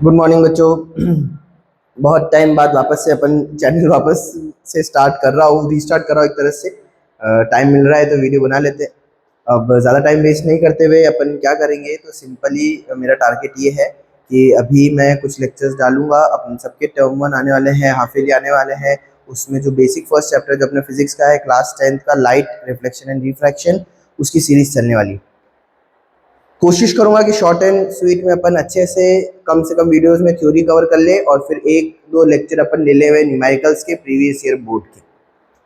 Good morning बच्चों। बहुत time बाद वापस से अपन चैनल वापस से स्टार्ट कर रहा हूँ, रीस्टार्ट कर रहा हूँ एक तरह से। टाइम मिल रहा है तो वीडियो बना लेते हैं। अब ज़्यादा टाइम वेस्ट नहीं करते हुए अपन क्या करेंगे, तो सिंपली मेरा टारगेट ये है कि अभी मैं कुछ लेक्चर्स डालूंगा। अपन सबके टर्म 1 आने वाले हैं, हाफ ईयरली आने वाले हैं। उसमें जो बेसिक फर्स्ट चैप्टर जो अपने फिजिक्स का है, क्लास 10th का लाइट, रिफ्लेक्शन एंड रिफ्रैक्शन, उसकी सीरीज चलने वाली। कोशिश करूंगा कि शॉर्ट एंड स्वीट में अपन अच्छे से कम वीडियोस में थ्योरी कवर कर ले और फिर एक दो लेक्चर अपन ले ले हुए न्यूमेरिकल्स के प्रीवियस ईयर बोर्ड के,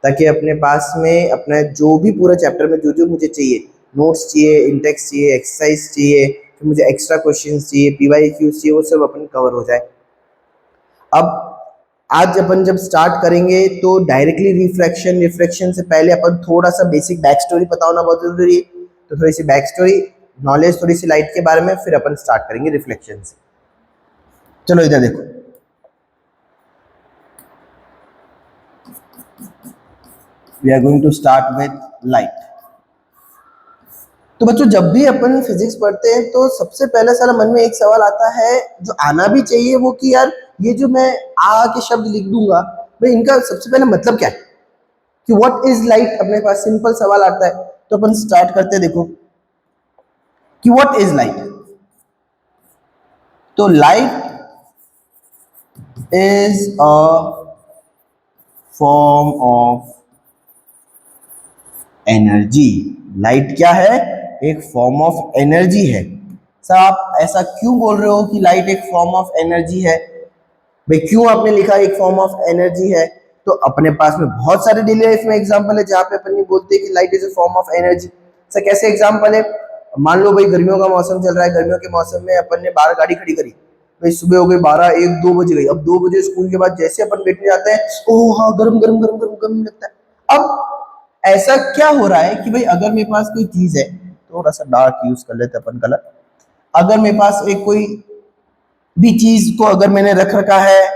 ताकि अपने पास में अपना जो भी पूरा चैप्टर में जो जो मुझे चाहिए, नोट्स चाहिए, इंडेक्स चाहिए, एक्सरसाइज चाहिए, फिर मुझे एक्स्ट्रा क्वेश्चंस चाहिए, पीवाईक्यूज चाहिए, वो सब अपन कवर हो जाए। अब आज अपन जब स्टार्ट करेंगे तो डायरेक्टली रिफ्रैक्शन से पहले अपन थोड़ा सा बेसिक बैक स्टोरी पता होना बहुत जरूरी है। तो थोड़ी सी बैक स्टोरी नॉलेज, थोड़ी सी लाइट के बारे में, फिर अपन स्टार्ट करेंगे रिफ्लेक्शन से। चलो इधर देखो, we are going to start with light. तो बच्चों, जब भी अपन फिजिक्स पढ़ते हैं तो सबसे पहले सारा मन में एक सवाल आता है जो आना भी चाहिए, वो कि यार ये जो मैं आ के शब्द लिख दूंगा, भाई इनका सबसे पहले मतलब क्या है, कि व्हाट इज लाइट। अपने पास सिंपल सवाल आता है। तो अपन स्टार्ट करते हैं, देखो कि व्हाट इज लाइट। तो light is a form of energy. Light क्या है? एक फॉर्म ऑफ एनर्जी है। सर आप ऐसा क्यों बोल रहे हो कि लाइट एक फॉर्म ऑफ एनर्जी है? भाई क्यों आपने लिखा एक फॉर्म ऑफ एनर्जी है? तो अपने पास में बहुत सारे डेली लाइफ में एग्जांपल है जहां पे अपन ये बोलते हैं कि light is a form of energy. Sir कैसे एग्जांपल है? मान लो भाई गर्मियों का मौसम चल रहा है, गर्मियों के मौसम में अपन ने बाहर गाड़ी खड़ी करी, भाई सुबह हो गई 12, 1, 2 बज गई। अब 2 बजे स्कूल के बाद जैसे अपन बैठने जाते हैं, ओह हाँ गरम गरम गरम गरम गरम लगता है। अब ऐसा क्या हो रहा है कि भाई अगर मेरे पास कोई चीज है, थोड़ा सा डार्क यूज कर लेते अपन कलर। अगर मेरे पास एक कोई भी चीज को अगर मैंने रख रखा है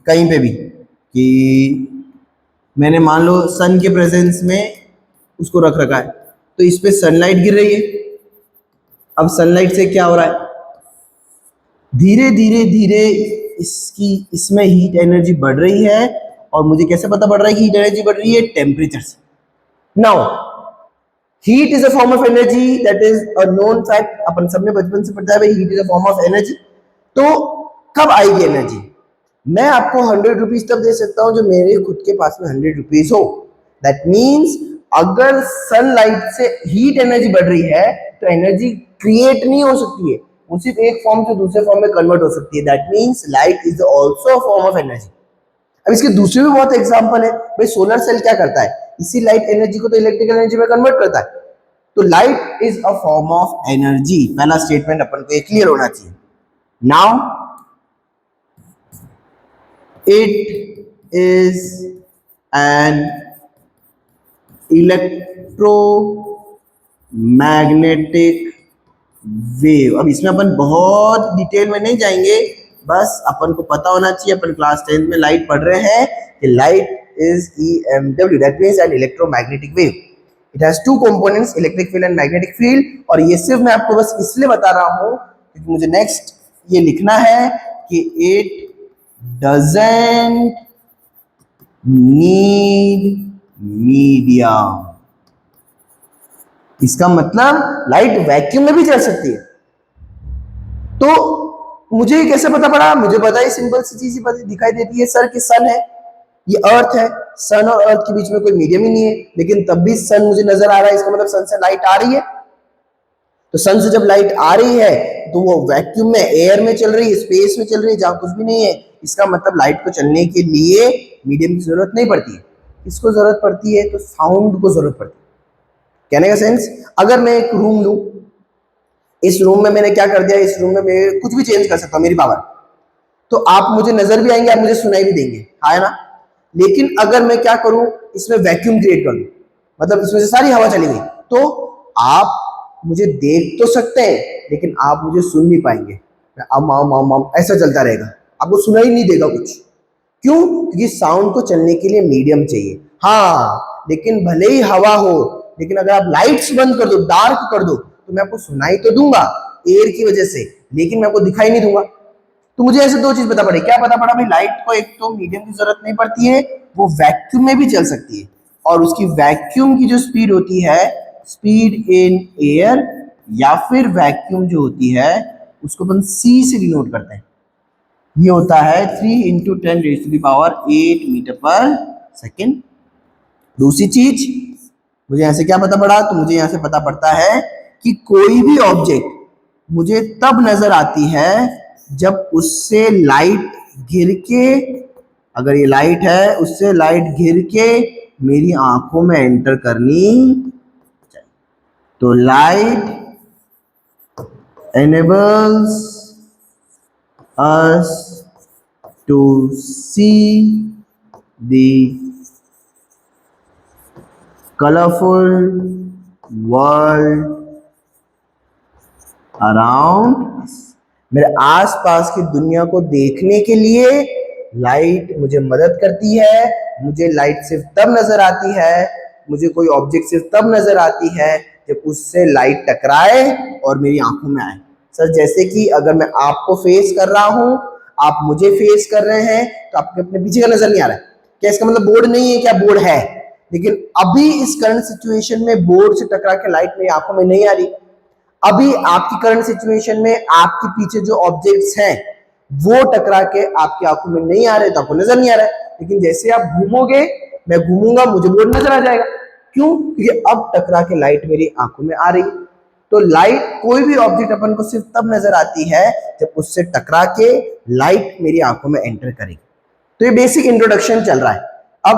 कहीं पे भी, कि मैंने मान लो सन के प्रेजेंस में उसको रख रखा है, तो इस पे सनलाइट गिर रही है। अब सनलाइट से क्या हो रहा है, धीरे धीरे धीरे इसमें हीट एनर्जी बढ़ रही है। और मुझे कैसे पता बढ़ रहा है कि हीट एनर्जी बढ़ रही है? टेम्परेचर से। Now heat is a form of energy, that is a known fact. अपन सबने बचपन से पढ़ा है भाई heat is a form of energy. तो कब आएगी एनर्जी? मैं आपको 100 रुपीज तब दे सकता हूं जो मेरे खुद के पास में 100 रुपीज हो। दैट मीन्स अगर सनलाइट से हीट एनर्जी बढ़ रही है तो एनर्जी क्रिएट नहीं हो सकती है, वो सिर्फ एक फॉर्म से दूसरे फॉर्म में कन्वर्ट हो सकती है। That means light is also a form of energy. अब इसके दूसरे भी बहुत एग्जांपल है। भाई सोलर सेल क्या करता है? इसी लाइट एनर्जी को तो इलेक्ट्रिकल एनर्जी में कन्वर्ट करता है। तो light is a form of energy. पहला स्टेटमेंट अपन को क्लियर होना चाहिए। Now it is an electromagnetic wave। अब इसमें अपन बहुत डिटेल में नहीं जाएंगे, बस अपन को पता होना चाहिए, अपन क्लास 10th में लाइट पढ़ रहे हैं कि light is EMW, that means an electromagnetic wave. It has two components, electric field and magnetic field. और ये सिर्फ मैं आपको बस इसलिए बता रहा हूं क्योंकि मुझे नेक्स्ट ये लिखना है कि इट doesn't need medium। इसका मतलब लाइट वैक्यूम में भी चल सकती है। तो मुझे कैसे पता पड़ा? मुझे पता है, सिंपल सी चीज दिखाई देती है सर कि सन है, ये अर्थ है। सन और अर्थ के बीच में कोई मीडियम ही नहीं है, लेकिन तब भी सन मुझे नजर आ रहा है। इसका मतलब सन से लाइट आ रही है। तो सन से जब लाइट आ रही है तो वो वैक्यूम में, एयर में चल रही है, स्पेस में चल रही है, जहां कुछ भी नहीं है। इसका मतलब लाइट को चलने के लिए मीडियम की जरूरत नहीं पड़ती है। किसको जरूरत पड़ती है? तो साउंड को जरूरत पड़ती है। कहने का सेंस, अगर मैं एक रूम लूं, इस रूम में मैंने क्या कर दिया, इस रूम में मैं कुछ भी चेंज कर सकता हूं, मेरी पावर। तो आप मुझे नजर भी आएंगे, आप मुझे सुनाई भी देंगे, है ना। लेकिन अगर मैं क्या करूं, इसमें वैक्यूम क्रिएट कर दूं, मतलब इसमें से सारी हवा चली गई, तो आप मुझे देख तो सकते हैं लेकिन आप मुझे सुन नहीं पाएंगे। ऐसा चलता रहेगा, आपको सुनाई नहीं देगा कुछ। क्यों? क्योंकि साउंड को चलने के लिए मीडियम चाहिए। हाँ, लेकिन भले ही हवा हो, लेकिन अगर आप लाइट्स बंद कर दो, डार्क कर दो, तो मैं आपको सुनाई तो दूंगा एयर की वजह से, लेकिन मैं आपको दिखाई नहीं दूंगा। तो मुझे ऐसे दो चीज पता पड़ी। क्या पता पड़ा भाई? लाइट को एक तो मीडियम की जरूरत नहीं पड़ती है, वो वैक्यूम में भी चल सकती है, और उसकी वैक्यूम की जो स्पीड होती है, स्पीड इन एयर, या फिर वैक्यूम जो होती है उसको अपन सी से डिनोट करते हैं। ये होता है 3 × 10⁸ मीटर पर सेकेंड। दूसरी चीज मुझे यहां से क्या पता पड़ा? तो मुझे यहां से पता पड़ता है कि कोई भी ऑब्जेक्ट मुझे तब नजर आती है जब उससे लाइट गिर के, अगर ये लाइट है, उससे लाइट गिर के मेरी आंखों में एंटर करनी चाहिए। तो light enables us to see the colorful world around us। मेरे आसपास की दुनिया को देखने के लिए लाइट मुझे मदद करती है। मुझे लाइट सिर्फ तब नजर आती है, मुझे कोई ऑब्जेक्ट सिर्फ तब नजर आती है जब उससे लाइट टकराए और मेरी आंखों में आए। सर जैसे कि अगर मैं आपको फेस कर रहा हूं, आप मुझे फेस कर रहे हैं, तो आपके अपने पीछे का नजर नहीं आ रहा है। क्या इसका मतलब बोर्ड नहीं है? क्या बोर्ड है, लेकिन अभी इस करंट सिचुएशन में बोर्ड से टकरा के लाइट मेरी आंखों में नहीं आ रही। अभी आपकी करंट सिचुएशन में आपके पीछे जो ऑब्जेक्ट्स हैं वो टकरा के आपकी आंखों में नहीं आ रहे, तो आपको नजर नहीं आ रहा है। लेकिन जैसे आप घूमोगे, मैं घूमूंगा, मुझे बोर्ड नजर आ जाएगा। क्यों? क्योंकि अब टकरा के लाइट मेरी आंखों में आ रही। तो लाइट, कोई भी ऑब्जेक्ट अपन को सिर्फ तब नजर आती है जब उससे टकरा के लाइट मेरी आंखों में एंटर करेगी। तो ये बेसिक इंट्रोडक्शन चल रहा है। अब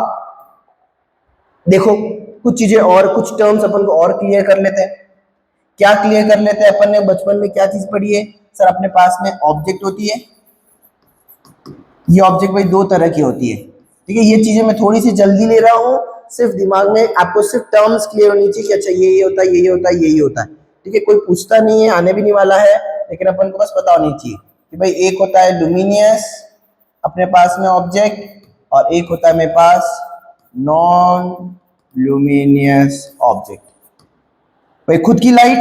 देखो कुछ चीजें और, कुछ टर्म्स अपन को और क्लियर कर लेते हैं। क्या क्लियर कर लेते हैं? अपन ने बचपन में क्या चीज पढ़ी है? सर अपने पास में ऑब्जेक्ट होती है, ये ऑब्जेक्ट भाई दो तरह की होती है, ठीक है। ये चीजें मैं थोड़ी सी जल्दी ले रहा हूँ, सिर्फ दिमाग में आपको सिर्फ टर्म्स क्लियर होनी चाहिए कि अच्छा ये होता है, ये होता है, ये होता है, ठीक है। कोई पूछता नहीं है, आने भी नहीं वाला है, लेकिन अपन को बस पता होनी चाहिए कि भाई एक होता है लुमिनियस अपने पास में ऑब्जेक्ट, और एक होता है मेरे पास नॉन लुमिनियस ऑब्जेक्ट। भाई खुद की लाइट,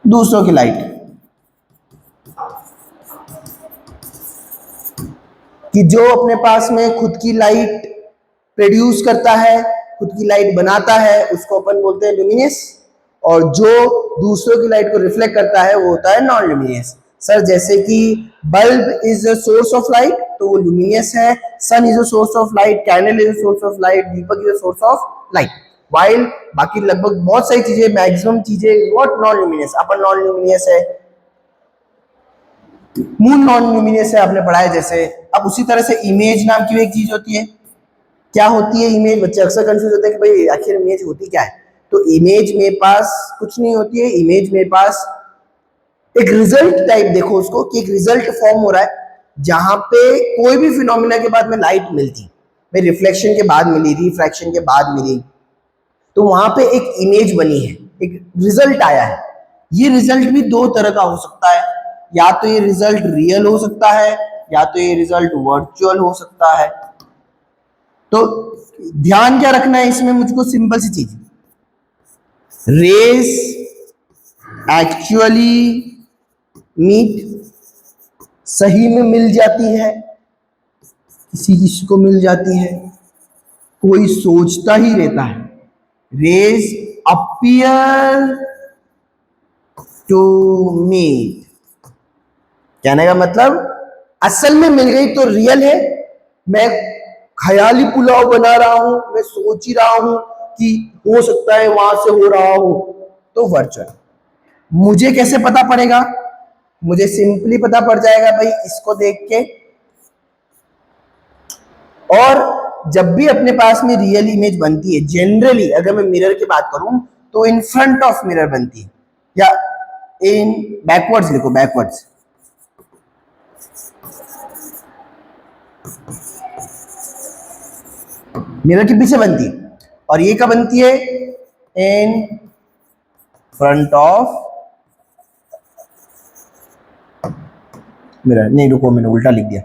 दूसरों की लाइट, कि जो अपने पास में खुद की लाइट प्रोड्यूस करता है, खुद की लाइट बनाता है, उसको अपन बोलते हैं लुमिनियस, और जो दूसरों की लाइट को रिफ्लेक्ट करता है वो होता है नॉन लुमिनियस। सर जैसे कि bulb is a source of light, तो वो लुमिनियस है। Sun is a source of light, candle is a source of light, दीपक is a source of light. While बाकी लगभग बहुत सारी चीजें, मैक्सिमम चीजें व्हाट नॉन लुमिनियस, अपन नॉन लुमिनियस है, मून नॉन लुमिनियस है, आपने पढ़ा है जैसे। अब उसी तरह से इमेज नाम की एक चीज होती है। क्या होती है इमेज? बच्चे अक्सर कंफ्यूज होते हैं कि भाई आखिर इमेज होती क्या है। तो इमेज मेरे पास कुछ नहीं होती है, इमेज मेरे पास एक रिजल्ट टाइप, देखो उसको कि एक रिजल्ट फॉर्म हो रहा है जहां पे कोई भी फिनोमिना के बाद में लाइट मिलती, भाई रिफ्लेक्शन के बाद मिली, रिफ्रैक्शन के बाद मिली, तो वहां पे एक इमेज बनी है, एक रिजल्ट आया है। ये रिजल्ट भी दो तरह का हो सकता है, या तो ये रिजल्ट रियल हो सकता है, या तो ये रिजल्ट वर्चुअल हो सकता है। तो ध्यान क्या रखना है इसमें मुझको? सिंपल सी चीज, रेस एक्चुअली मीट, सही में मिल जाती है, किसी किसी को मिल जाती है, कोई सोचता ही रहता है। रेस अपीयर टू मीट, कहने का मतलब असल में मिल गई तो रियल है, मैं ख्याली पुलाव बना रहा हूं, मैं सोच ही रहा हूं कि हो सकता है वहां से हो रहा हो, तो वर्चुअल। मुझे कैसे पता पड़ेगा? मुझे सिंपली पता पड़ जाएगा भाई इसको देख के। और जब भी अपने पास में रियल इमेज बनती है, जनरली अगर मैं मिरर की बात करूं तो इन फ्रंट ऑफ मिरर बनती है, या इन बैकवर्ड्स लिखो, बैकवर्ड्स, मिरर के पीछे बनती है। और ये कब बनती है? In front of mirror. नहीं रुको, मैंने उल्टा लिख दिया,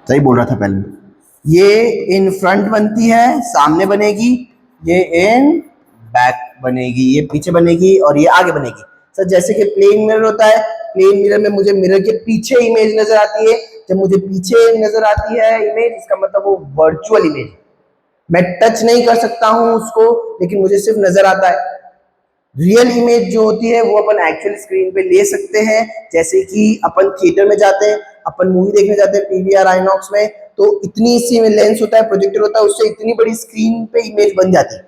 सही बोल रहा था पहले। ये इन फ्रंट बनती है, सामने बनेगी, ये इन बैक बनेगी, ये पीछे बनेगी और ये आगे बनेगी। सर जैसे कि प्लेन मिरर होता है, प्लेन मिरर में मुझे मिरर के पीछे इमेज नजर आती है। जब मुझे पीछे नजर आती है इमेज, इसका मतलब वो वर्चुअल इमेज, मैं टच नहीं कर सकता हूं उसको, लेकिन मुझे सिर्फ नजर आता है। रियल इमेज जो होती है वो अपन एक्चुअल स्क्रीन पे ले सकते हैं। जैसे कि अपन थिएटर में जाते हैं, अपन मूवी देखने जाते हैं पीवीआर आइनॉक्स में, तो इतनी सी में लेंस होता है, प्रोजेक्टर होता है, उससे इतनी बड़ी स्क्रीन पे इमेज बन जाती है।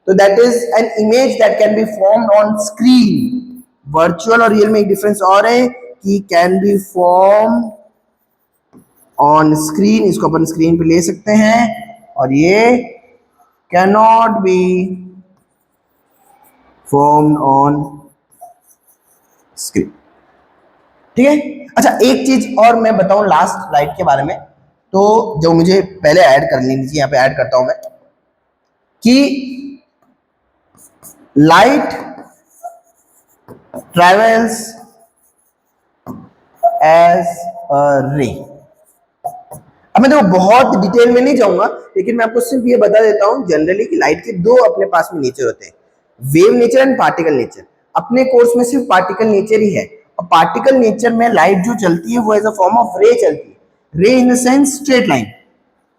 तो that is an image that can be formed on screen. Virtual और रियल में एक डिफरेंस और है कि can be form on screen, इसको अपन स्क्रीन पे ले सकते हैं, और ये can not be formed on screen. ठीक है। अच्छा एक चीज और मैं बताऊं लास्ट लाइट के बारे में, तो जो मुझे पहले ऐड कर लेनी चाहिए, यहां पे ऐड करता हूं मैं, कि लाइट ट्रेवल्स एज अ रे। अब मैं देखो बहुत डिटेल में नहीं जाऊंगा, लेकिन मैं आपको सिर्फ ये बता देता हूं जनरली कि लाइट के दो अपने पास में नेचर होते हैं, wave nature and particle nature. अपने कोर्स में सिर्फ पार्टिकल नेचर ही है, और पार्टिकल नेचर में लाइट जो चलती है वो एज अ फॉर्म ऑफ रे चलती है, रे in the sense straight line.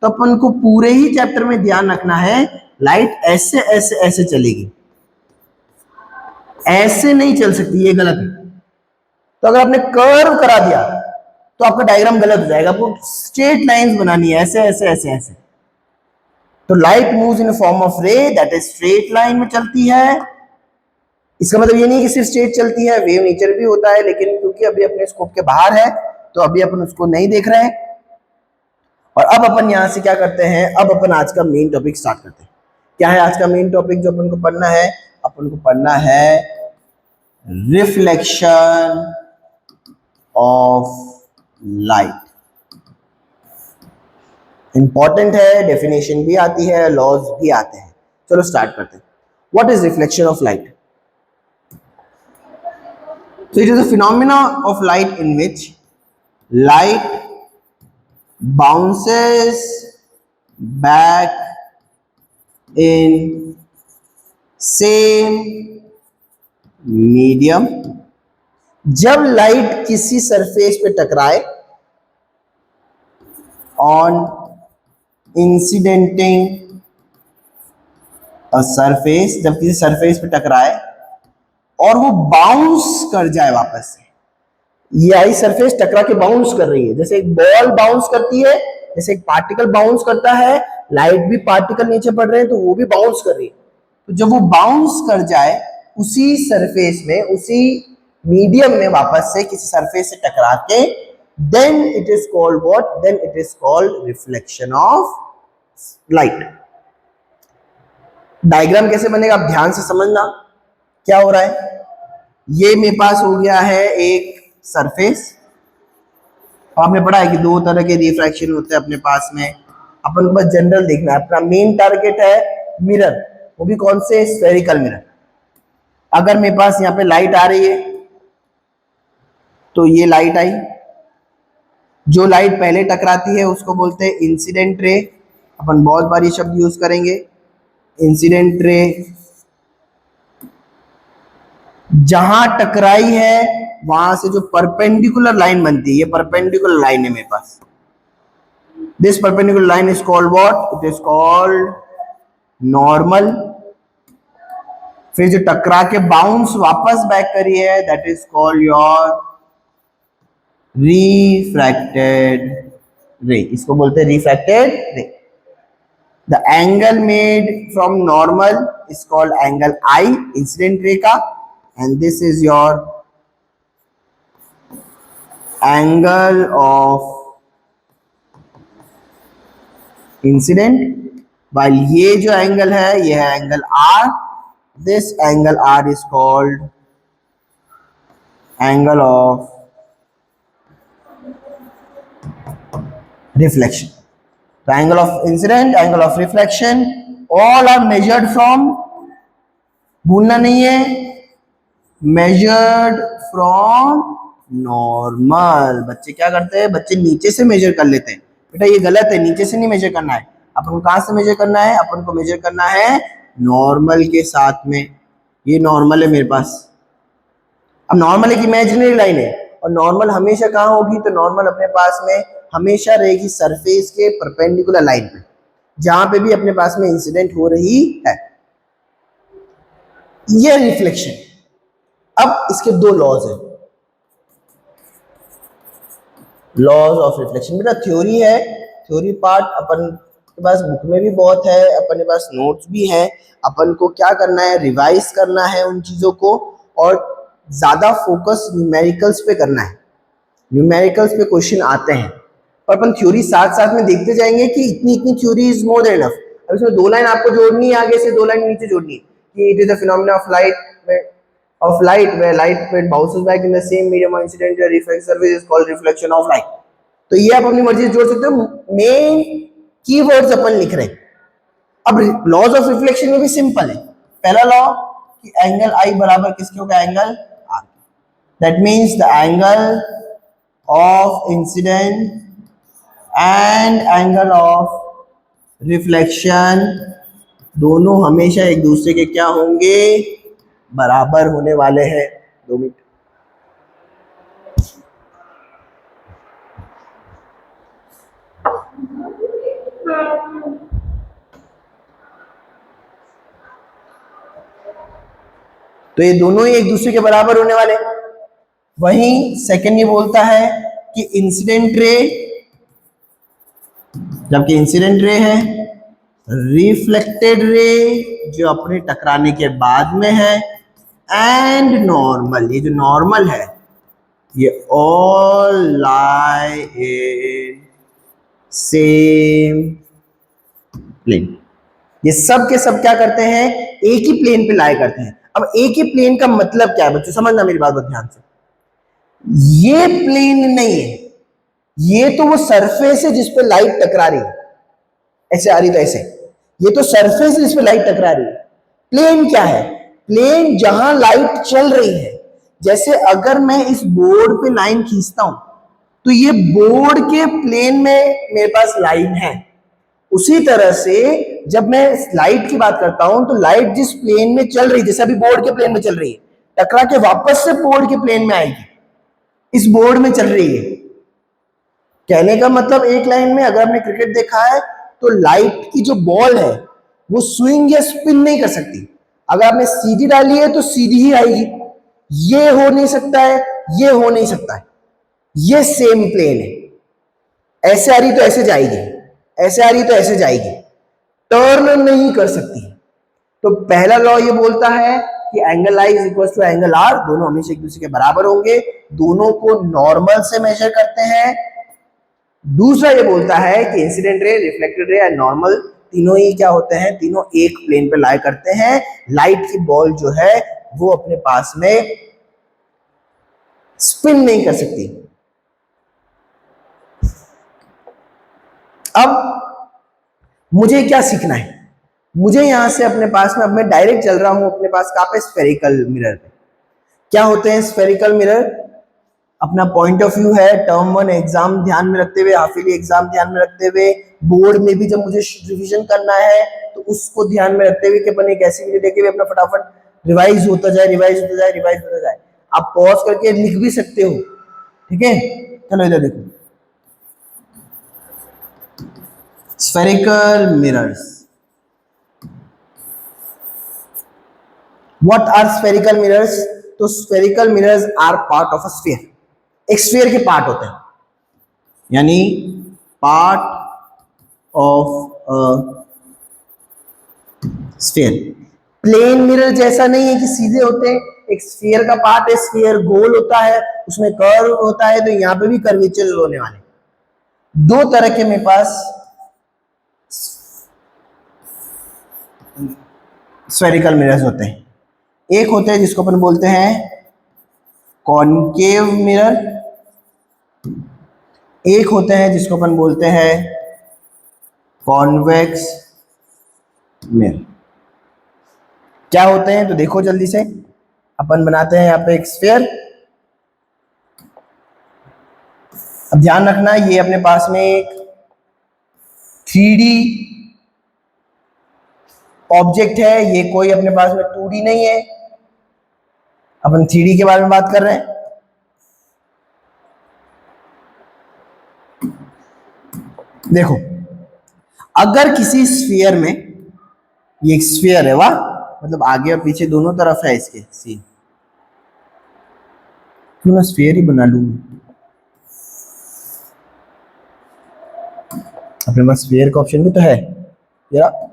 तो अपन को पूरे ही चैप्टर में ध्यान रखना है, लाइट ऐसे ऐसे ऐसे चलेगी, ऐसे नहीं चल सकती, ये गलत है। तो अगर आपने कर्व करा दिया तो आपका डायग्राम गलत हो जाएगा, आपको स्ट्रेट लाइंस बनानी है, ऐसे ऐसे ऐसे ऐसे। तो light moves in form of रे दैट इज स्ट्रेट लाइन में चलती है। इसका मतलब ये नहीं कि सिर्फ स्ट्रेट चलती है, वेव नेचर भी होता है, लेकिन क्योंकि अभी अपने स्कोप के बाहर है तो अभी अपन उसको नहीं देख रहे हैं। और अब अपन यहां से क्या करते हैं, अब अपन आज का मेन टॉपिक स्टार्ट करते हैं। क्या है आज का मेन टॉपिक जो अपन को पढ़ना है? अपन को पढ़ना है रिफ्लेक्शन ऑफ लाइट। इंपॉर्टेंट है, डेफिनेशन भी आती है, लॉज भी आते हैं। चलो स्टार्ट करते हैं। What is reflection of light? So it is a phenomena of light in which light bounces back in same medium। जब लाइट किसी सरफेस पे टकराए, ऑन इंसिडेंटिंग अ सरफेस, जब किसी सरफेस पे टकराए और वो बाउंस कर जाए वापस से, ये आई सरफेस टकरा के बाउंस कर रही है, जैसे एक बॉल बाउंस करती है, जैसे एक पार्टिकल बाउंस करता है, लाइट भी पार्टिकल नीचे पड़ रहे हैं तो वो भी बाउंस कर रही है। तो जब वो बाउंस कर जाए उसी सरफेस में, उसी मीडियम में वापस से किसी सरफेस से टकरा के, then it is called what? Then it is called reflection of light. Diagram कैसे बनेगा आप ध्यान से समझना। क्या हो रहा है, ये मेरे पास हो गया है एक सरफेस। आपने पढ़ा है कि दो तरह के रिफ्रैक्शन होते हैं अपने पास में, अपन को बस जनरल देखना है। अपना मेन टारगेट है मिरर, वो भी कौन से? Spherical mirror. अगर मेरे पास यहाँ पे लाइट आ रही है तो ये लाइट आई, जो लाइट पहले टकराती है उसको बोलते हैं इंसिडेंट रे। अपन बहुत बार ये शब्द यूज करेंगे, इंसिडेंट रे। जहां टकराई है वहां से जो परपेंडिकुलर लाइन बनती है, ये परपेंडिकुलर लाइन है मेरे पास, this perpendicular line is called what? It is called normal. फिर जो टकरा के बाउंस वापस बैक करी है, that is called your refracted ray, इसको बोलते हैं refracted ray. The angle made from normal is called angle i, incident ray का, and this is your angle of incident, while ये जो एंगल है ये है angle R। this angle R is called angle of reflection। तो angle of incident, angle of reflection, all are measured from, भूलना नहीं है, मेजर्ड फ्रॉम नॉर्मल। बच्चे क्या करते हैं? बच्चे नीचे से मेजर कर लेते हैं। बेटा ये गलत है, नीचे से नहीं मेजर करना है। अपन को कहां से मेजर करना है? अपन को मेजर करना है नॉर्मल के साथ में, ये नॉर्मल है मेरे पास। अब नॉर्मल एक इमेजिनरी लाइन है और नॉर्मल हमेशा कहाँ होगी, तो नॉर्मल अपने पास में हमेशा रहेगी सरफेस के परपेंडिकुलर लाइन पे, जहां पे भी अपने पास में इंसिडेंट हो रही है। ये रिफ्लेक्शन। अब इसके दो लॉज हैं, लॉज ऑफ रिफ्लेक्शन। बेटा थ्योरी है, थ्योरी पार्ट अपन के पास बुक में भी बहुत है, अपन के पास नोट्स भी है। अपन को क्या करना है, रिवाइज करना है उन चीजों को और ज्यादा फोकस न्यूमेरिकल्स पे करना है। न्यूमेरिकल्स पे क्वेश्चन आते हैं और अपन थ्योरी साथ साथ में देखते जाएंगे कि इतनी इतनी theory is more than enough. अब इसमें दो लाइन आपको जोड़नी है, आगे से दो लाइन नीचे जोड़नी है कि it is the phenomena of light where light bounces back in the same medium or incident or reflex surface is called reflection of light। तो ये आप अपनी मर्जी से जोड़ सकते हो, मेन कीवर्ड्स अपन लिख रहे हैं। अब लॉज ऑफ रिफ्लेक्शन में भी सिंपल है। पहला लॉ कि एंगल आई बराबर किसके होगा, angle R. That means the angle of incident and angle of reflection दोनों हमेशा एक दूसरे के क्या होंगे, बराबर होने वाले हैं। 2 मिनट। तो ये दोनों ही एक दूसरे के बराबर होने वाले। वहीं सेकंड ये बोलता है कि इंसिडेंट रे, जबकि इंसिडेंट रे है, रिफ्लेक्टेड रे जो अपने टकराने के बाद में है, एंड नॉर्मल, ये जो नॉर्मल है ये all lie in same plane. ये सब के सब क्या करते हैं, एक ही प्लेन पे लाई करते हैं। अब एक ही प्लेन का मतलब क्या है बच्चों, समझना मेरी बात बहुत ध्यान से। ये प्लेन नहीं है, ये तो वो सरफेस है जिस पे लाइट टकरा रही है, ऐसे आ रही तो ऐसे, ये तो सरफेस है जिस पे लाइट टकरा रही है। प्लेन क्या है, प्लेन जहां लाइट चल रही है। जैसे अगर मैं इस बोर्ड पे लाइन खींचता हूं तो ये बोर्ड के प्लेन में मेरे पास लाइन है। उसी तरह से जब मैं लाइट की बात करता हूं तो लाइट जिस प्लेन में चल रही है, जैसे अभी बोर्ड के प्लेन में चल रही है, टकरा के वापस से बोर्ड के प्लेन में आएगी, इस बोर्ड में चल रही है। कहने का मतलब एक लाइन में अगर आपने क्रिकेट देखा है तो लाइट की जो बॉल है वो स्विंग या स्पिन नहीं कर सकती। अगर आपने सीधी डाली है तो सीधी ही आएगी, ये हो नहीं सकता है, ये हो नहीं सकता है। ये सेम प्लेन है, ऐसे आ रही तो ऐसे जाएगी, ऐसे आ रही तो ऐसे जाएगी, टर्न नहीं कर सकती। तो पहला लॉ ये बोलता है कि angle I is equal to angle R, दोनों हमेशा एक दूसरे के बराबर होंगे, दोनों को नॉर्मल से मेजर करते हैं। दूसरा ये बोलता है कि incident ray, reflected ray and normal तीनों ही क्या होते हैं, तीनों एक प्लेन पे लाई करते हैं। लाइट की बॉल जो है वो अपने पास में स्पिन नहीं कर सकती। अब मुझे क्या सीखना है, मुझे यहां से अपने पास में, अब मैं डायरेक्ट चल रहा हूं अपने पास कहां पे, स्फेरिकल मिरर पे। क्या होते हैं स्फेरिकल मिरर, अपना पॉइंट ऑफ व्यू है टर्म 1 एग्जाम ध्यान में रखते हुए, हाफ ईयरली एग्जाम ध्यान में रखते हुए, बोर्ड में भी जब मुझे रिवीजन करना है तो उसको ध्यान में रखते हुए कि अपन एक ऐसी वीडियो देखे हुए अपना फटाफट रिवाइज होता जाए, रिवाइज होता जाए, रिवाइज होता जाए। आप पॉज करके लिख भी सकते हो, ठीक है। चलो इधर देखो, spherical mirrors. What are spherical mirrors, तो spherical mirrors are part of a sphere, एक स्फीयर के पार्ट होते हैं, यानी part of a sphere. Plane mirror जैसा नहीं है कि सीधे होते हैं, एक स्फीयर का पार्ट है, स्फीयर गोल होता है, उसमें कर्व होता है, तो यहां पे भी कर्वेचर होने वाले। दो तरह के मेरे पास स्फेरिकल मिरर्स होते हैं। एक होते हैं जिसको अपन बोलते हैं कॉनकेव मिरर, एक होते हैं जिसको अपन बोलते हैं कॉन्वेक्स मिरर। क्या होते हैं तो देखो जल्दी से, अपन बनाते हैं यहाँ पे एक स्फीयर। अब ध्यान रखना ये अपने पास में एक 3D ऑब्जेक्ट है, ये कोई अपने पास में 2D नहीं है, अपन 3D के बारे में बात कर रहे हैं। देखो, अगर किसी स्फीयर में, ये एक स्फीयर है, वाह, मतलब आगे और पीछे दोनों तरफ है इसके सीन, क्यों ना स्फीयर ही बना लूं। अपने पास स्फीयर का ऑप्शन भी तो है यार।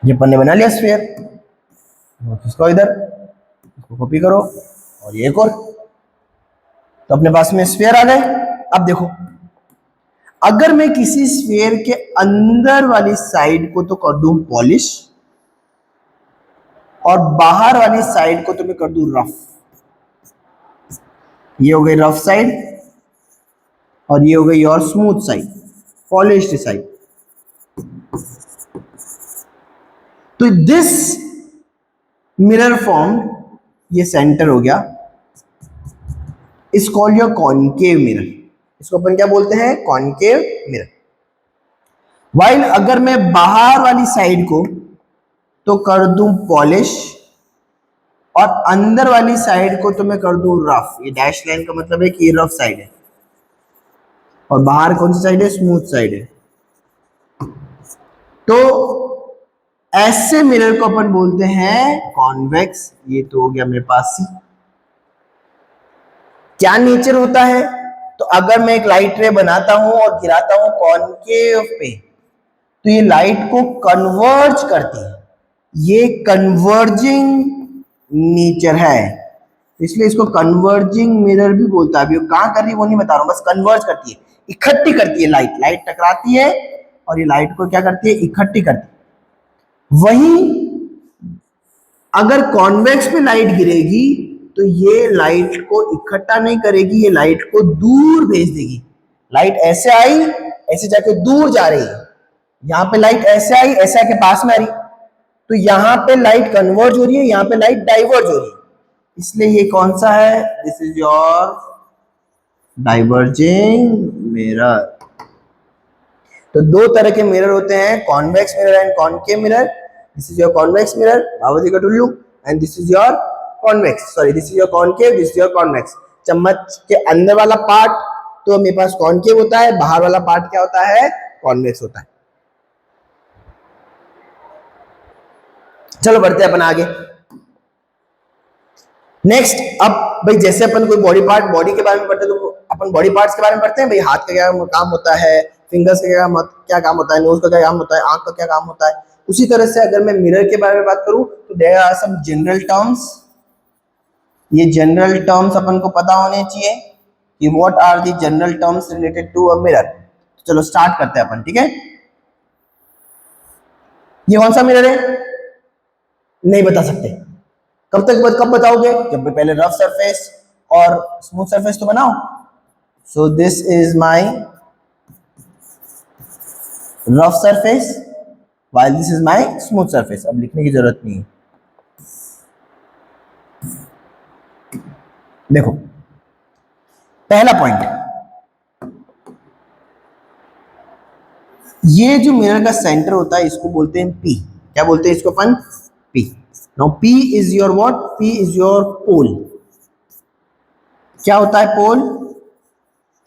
ये अपन ने बना लिया स्फीयर, इसको इधर, इसको कॉपी करो और ये एक और, तो अपने पास में स्फीयर आ गए। अब देखो, अगर मैं किसी स्फीयर के अंदर वाली साइड को तो कर दूं पॉलिश, और बाहर वाली साइड को तो मैं कर दूं रफ, ये हो गई रफ साइड और ये हो गई और स्मूथ साइड, पॉलिश्ड साइड। तो दिस मिरर फॉर्म, ये सेंटर हो गया, इस कॉल्ड योर कॉनकेव मिरर, इसको अपन क्या बोलते हैं, कॉनकेव मिरर। वाइल अगर मैं बाहर वाली साइड को तो कर दूं पॉलिश, और अंदर वाली साइड को तो मैं कर दूं रफ, ये डैश लाइन का मतलब है कि ये रफ साइड है, और बाहर कौन सी साइड है, स्मूथ साइड है। तो ऐसे मिरर को अपन बोलते हैं कॉन्वेक्स। ये तो हो गया मेरे पास सी। क्या नेचर होता है, तो अगर मैं एक लाइट रे बनाता हूं और गिराता हूं कॉनकेव पे, तो ये लाइट को कन्वर्ज करती है, ये कन्वर्जिंग नेचर है, इसलिए इसको कन्वर्जिंग मिरर भी बोलता है। अभी कहां कर रही है वो नहीं बता रहा हूं, बस कन्वर्ज करती है, इकट्ठी करती है लाइट, लाइट टकराती है और ये लाइट को क्या करती है, इकट्ठी करती है। वहीं अगर कॉन्वेक्स में लाइट गिरेगी तो ये लाइट को इकट्ठा नहीं करेगी, ये लाइट को दूर भेज देगी। लाइट ऐसे आई, ऐसे जाके दूर जा रही है, यहां पे लाइट ऐसे आई, ऐसे आके पास में आ रही, तो यहां पे लाइट कन्वर्ज हो रही है, यहां पे लाइट डाइवर्ज हो रही है, इसलिए ये कौन सा है, this is your diverging mirror. तो दो तरह के मिरर होते हैं, convex mirror and concave mirror. This is your convex mirror, बाबूजी का Tullu, and this is your convex, sorry this is your concave, this is your convex. चम्मच के अंदर वाला पार्ट तो मेरे पास कॉनकेव होता है, बाहर वाला पार्ट क्या होता है, कॉन्वेक्स होता है। चलो बढ़ते हैं अपन आगे। नेक्स्ट, अब भाई जैसे अपन कोई बॉडी पार्ट, बॉडी के बारे में पढ़ते हैं तो अपन बॉडी पार्ट्स के बारे में पढ़ते हैं, भाई हाथ का क्या काम होता है, फिंगर्स का क्या काम होता है, नोज का क्या काम होता है, आंख का क्या काम होता है। उसी तरह से अगर मैं मिरर के बारे में बात करूं तो there are some general terms. ये जनरल टर्म्स अपन को पता होने चाहिए कि what are the general terms related to a mirror. चलो स्टार्ट करते हैं अपन, ठीक है। ये कौन सा मिरर है, नहीं बता सकते। कब बताओगे, जब पहले रफ सरफेस और स्मूथ सरफेस तो बनाओ। So this is my rough surface while this is my smooth surface। अब लिखने की जरूरत नहीं है। देखो पहला पॉइंट, ये जो मिरर का सेंटर होता है इसको बोलते हैं पी। क्या बोलते हैं इसको अपन, P. Now P is your what, P is your pole. क्या होता है पोल,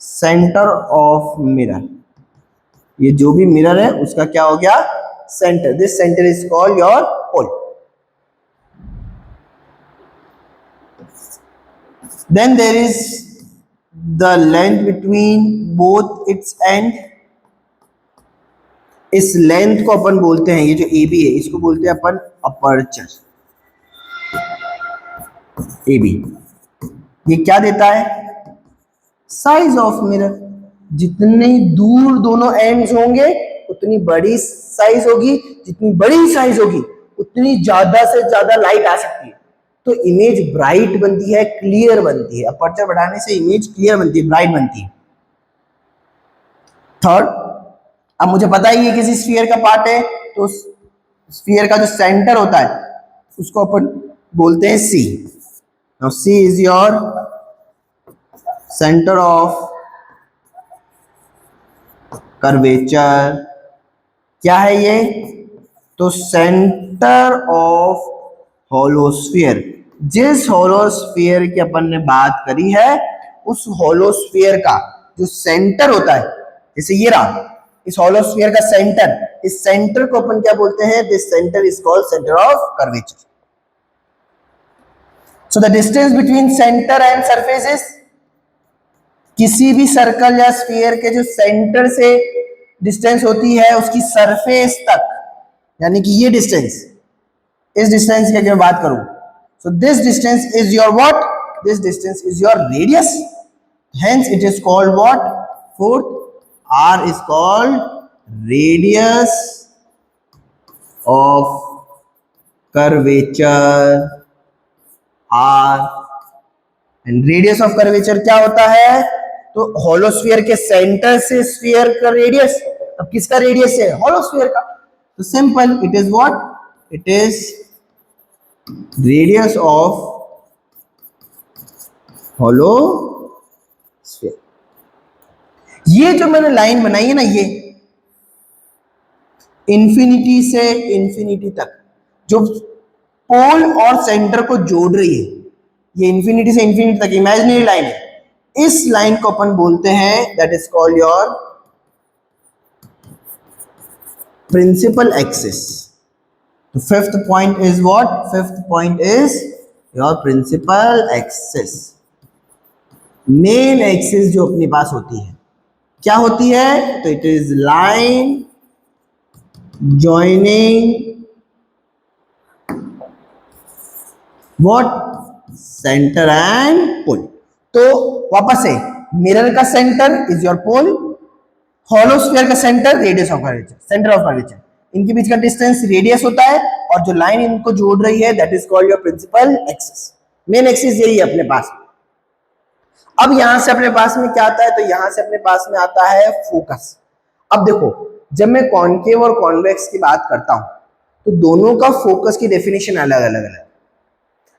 सेंटर ऑफ मिरर। ये जो भी मिरर है उसका क्या हो गया, centre. This centre is called your pole. Then there is the length between both its end। इस लेंथ को अपन बोलते हैं, ये जो ए बी है इसको बोलते हैं अपन अपर्चर, ए बी। ये क्या देता है, साइज ऑफ मिरर। जितनी दूर दोनों एंड्स होंगे उतनी बड़ी साइज होगी, जितनी बड़ी साइज होगी उतनी ज्यादा से ज्यादा लाइट आ सकती है, तो इमेज ब्राइट बनती है, क्लियर बनती है। अपर्चर बढ़ाने से इमेज क्लियर बनती है, ब्राइट बनती है। थर्ड, अब मुझे पता ही है किसी स्फीयर का पार्ट है, तो स्फीयर का जो सेंटर होता है उसको अपन बोलते हैं C. Now C is your centre of curvature क्या है ये? तो सेंटर ऑफ होलोस्फीयर, जिस होलोस्फीयर की अपन ने बात करी है उस होलोस्फीयर का जो सेंटर होता है, जैसे ये रहा इस होलोस्फीयर का सेंटर, इस सेंटर को अपन क्या बोलते हैं? This centre is called centre of curvature. So the distance between centre and surface is, किसी भी सर्कल या स्फीयर के जो सेंटर से डिस्टेंस होती है उसकी सरफेस तक, यानी कि ये डिस्टेंस, इस डिस्टेंस की अगर बात करूं, so this distance is your what? This distance is your radius. Hence it is called what? Fourth, r is called radius of curvature r. And radius of curvature क्या होता है? तो होलोस्फीयर के सेंटर से स्फीयर का रेडियस. अब किसका radius है? होलोस्फीयर का. तो simple, it is what? It is radius of hollow sphere. ये जो मैंने लाइन बनाई है ना, ये इंफिनिटी से इंफिनिटी तक जो पोल और सेंटर को जोड़ रही है, ये इंफिनिटी से इंफिनिटी तक इमेजिनरी लाइन है. इस लाइन को अपन बोलते हैं, that is called your principal axis. तो fifth point is what? Fifth point is your principal axis. Main axis जो अपने पास होती है क्या होती है? तो it is line joining what? Centre and pole. तो वापस से, मिरर का centre is your pole, hollow sphere का centre radius of curvature, centre of curvature, इनके बीच का डिस्टेंस रेडियस होता है, और जो लाइन इनको जोड़ रही है that is called your principal axis. Main axis यही है अपने पास. अब यहां से अपने पास में क्या आता है? तो यहां से अपने पास में आता है फोकस. अब देखो, जब मैं कॉनकेव और कॉन्वेक्स की बात करता हूं तो दोनों का फोकस की डेफिनेशन अलग अलग है.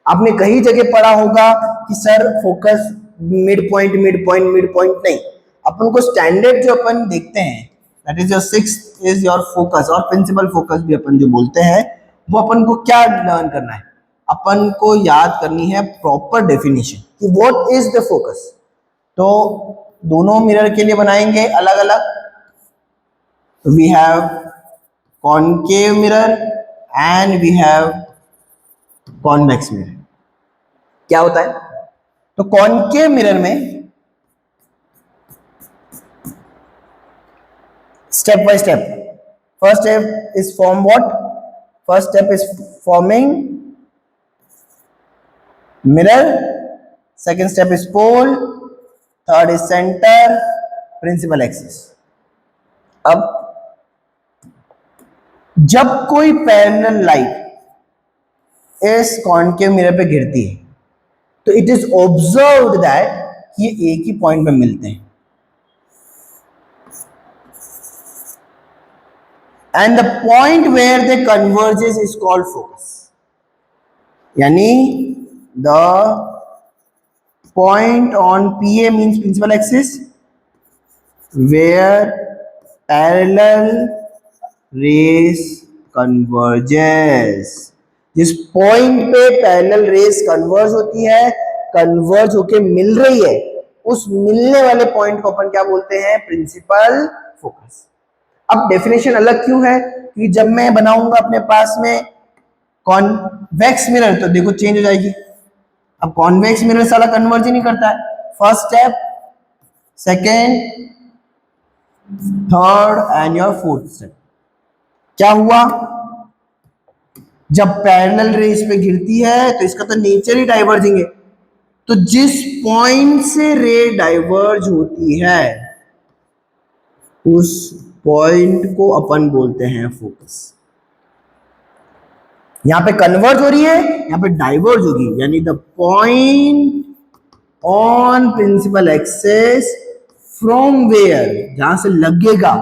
आपने कई जगह पढ़ा होगा कि sir focus mid point, mid point, mid point नहीं. अपन को स्टैंडर्ड जो अपन देखते हैं that is your sixth is your focus, और प्रिंसिपल फोकस भी अपन जो बोलते हैं, वो अपन को क्या लर्न करना है? अपन को याद करनी है प्रॉपर डेफिनेशन कि व्हाट इज द फोकस. तो दोनों मिरर के लिए बनाएंगे अलग अलग. We have concave mirror and we have convex mirror. क्या होता है? तो कॉनकेव मिरर में step by step, first step is form what? First step is forming mirror, second step is pole, third is centre, principal axis. अब जब कोई parallel light इस concave mirror पे गिरती है तो इट इज ऑब्जर्व्ड दैट ये एक ही पॉइंट पे मिलते हैं, and the point where they converges is called focus. यानी the point on PA means principal axis where parallel rays converges. जिस पॉइंट पे पैरेलल रेस कन्वर्ज होती है, कन्वर्ज होके मिल रही है, उस मिलने वाले पॉइंट को अपन क्या बोलते हैं? Principal focus. अब डेफिनेशन अलग क्यों है? कि जब मैं बनाऊंगा अपने पास में कॉन्वेक्स मिरर तो देखो चेंज हो जाएगी. अब कॉन्वेक्स मिरर साला कन्वर्ज ही नहीं करता है. First step, second, third and your fourth step. क्या हुआ? जब पैरेलल रे इस पे गिरती है तो इसका तो नेचर ही डाइवर्जिंग है. तो जिस पॉइंट से रे डाइवर्ज होती है उस पॉइंट को अपन बोलते हैं फोकस. यहां पे कन्वर्ज हो रही है, यहां पे डाइवर्ज होगी, यानी the point on principal axis from where, जहां से लगेगा,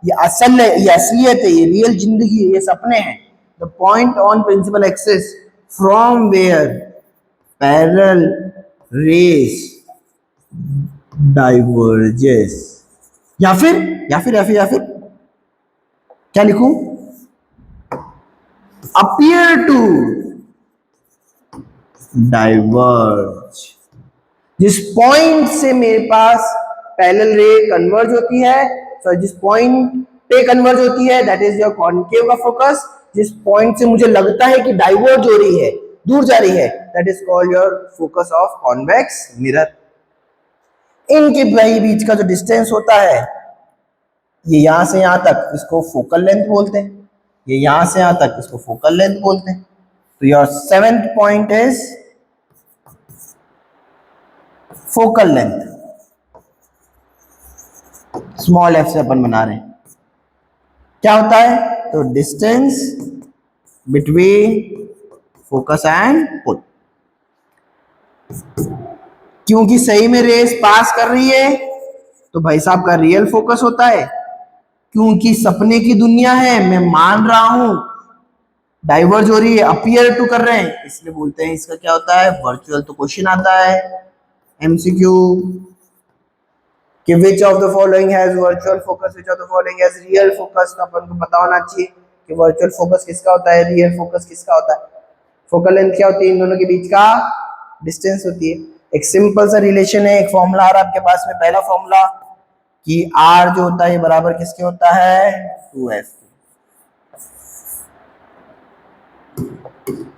ये असल है, ये असलियत है, ये रियल जिंदगी है, ये सपने हैं. The point on principal axis from where parallel rays diverges, या फिर क्या लिखूं, appear to diverge। जिस पॉइंट से मेरे पास पैरेलल रे कन्वर्ज होती है, सॉरी जिस पॉइंट पे कन्वर्ज होती है, दैट इज योर कॉन्केव का फोकस। जिस पॉइंट से मुझे लगता है कि डाइवर्ज हो रही है, दूर जा रही है, that is called your focus of convex mirror. इनके भाई बीच का जो डिस्टेंस होता है, ये यहां से यहां तक, इसको फोकल लेंथ बोलते हैं। ये यहां से यहां तक, इसको फोकल लेंथ बोलते हैं। तो your seventh point is focal length. Small F से अपन बना रहे हैं, क्या होता है, तो distance between focus and pole. क्योंकि सही में रेस पास कर रही है, तो भाई साहब का रियल फोकस होता है। क्योंकि सपने की दुनिया है, मैं मान रहा हूं डाइवर्ज हो रही है, अपीयर टू कर रहे हैं, इसलिए बोलते हैं इसका क्या होता है, वर्चुअल। तो क्वेश्चन आता है एमसीक्यू कि which of the following has virtual focus, which of the following has real focus. तो अपन को पता होना चाहिए कि वर्चुअल फोकस किसका होता है, रियल फोकस किसका होता है। फोकल लेंथ क्या होती है, इन दोनों के बीच का डिस्टेंस होती है। एक सिंपल सा रिलेशन है, एक फॉर्मूला आ रहा है आपके पास में, पहला फॉर्मूला कि आर जो होता है बराबर किसके होता है, 2f।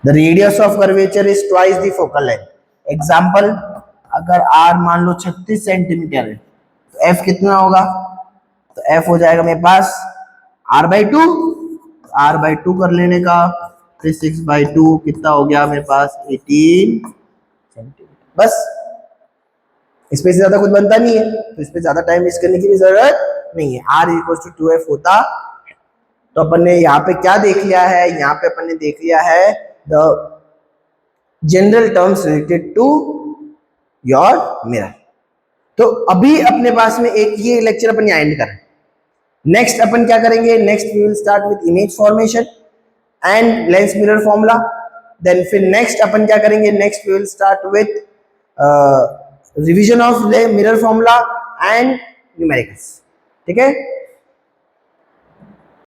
The radius of curvature is twice the focal length. Example, अगर r मान लो 36 सेंटीमीटर है, तो f कितना होगा, तो f हो जाएगा मेरे पास r/2। r/2 कर लेने का, 6/2 कितना हो गया मेरे पास, 18 सेंटीमीटर। बस, इस पे से ज्यादा कुछ बनता नहीं है, तो इस पे ज्यादा टाइम वेस्ट करने की भी जरूरत नहीं है। r = 2f होता। तो अपन ने यहाँ पे क्या देख लिया है, यहाँ पे अपन ने देख लिया है the general terms related to your mirror. तो अभी अपने पास में एक ये लेक्चर अपन यहाँ एंड करें। नेक्स्ट अपन क्या करेंगे, next we will start with image formation and lens mirror formula. Then फिर नेक्स्ट अपन क्या करेंगे, next we will start with revision of mirror formula and numericals. ठीक है।